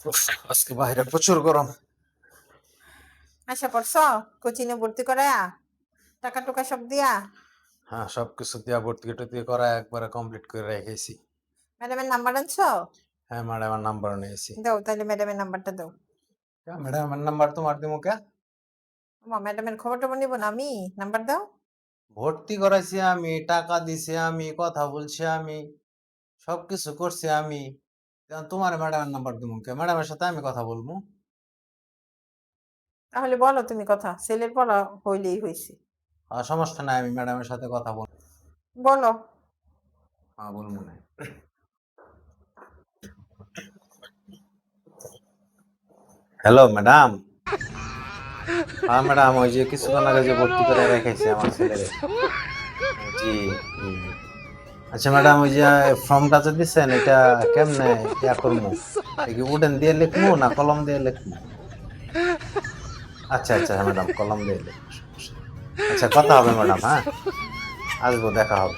উফ, আজকে বাইরে প্রচুর গরম। আশা পড়ছ কোচিনে ভর্তি করায়া টাকা টুকা সব দিয়া হ্যাঁ, সবকিছু দিয়া ভর্তি টর্তি করা একবারে কমপ্লিট করে রেখেছি। ম্যাডামের নাম্বার আনছো? হ্যাঁ, ম্যাডামের নাম্বার নিয়েছি। দাও তাহলে ম্যাডামের নাম্বারটা দাও। ম্যাডামের নাম্বার তোমার দিমু কে? ম্যাডামের খবর টবর নিব না আমি, নাম্বার দাও। ভর্তি করাইছি আমি, টাকা দিছি আমি, কথা বলছি আমি, সবকিছু করছি আমি। এখন তোমার ম্যাডামের নাম্বার দিমু কে? ম্যাডামের সাথে আমি কথা বলবো। তাহলে বলো তুমি কথা, ছেলের পড়া হইলেই হয়েছে। আর সমস্যা নাই, আমি ম্যাডামের সাথে কথা বলবো। বলো। হ্যাঁ, বলবো না। Hello madam. হ্যাঁ ম্যাডাম, ওই যে কিছুক্ষণ আগে যে ভর্তি করে রেখেছি আমার ছেলেরে। জি, জি। আচ্ছা ম্যাডাম, ওই যে ফর্মটা যে দিচ্ছেন এটা কেমনে ইয়া করবো? কি উডেন দিয়ে লিখবো না কলম দিয়ে লিখবো? আচ্ছা আচ্ছা ম্যাডাম, কলম দিয়ে লিখবো, সমস্যা নেই। আচ্ছা, কথা হবে ম্যাডাম, হ্যাঁ আসবো, দেখা হবে।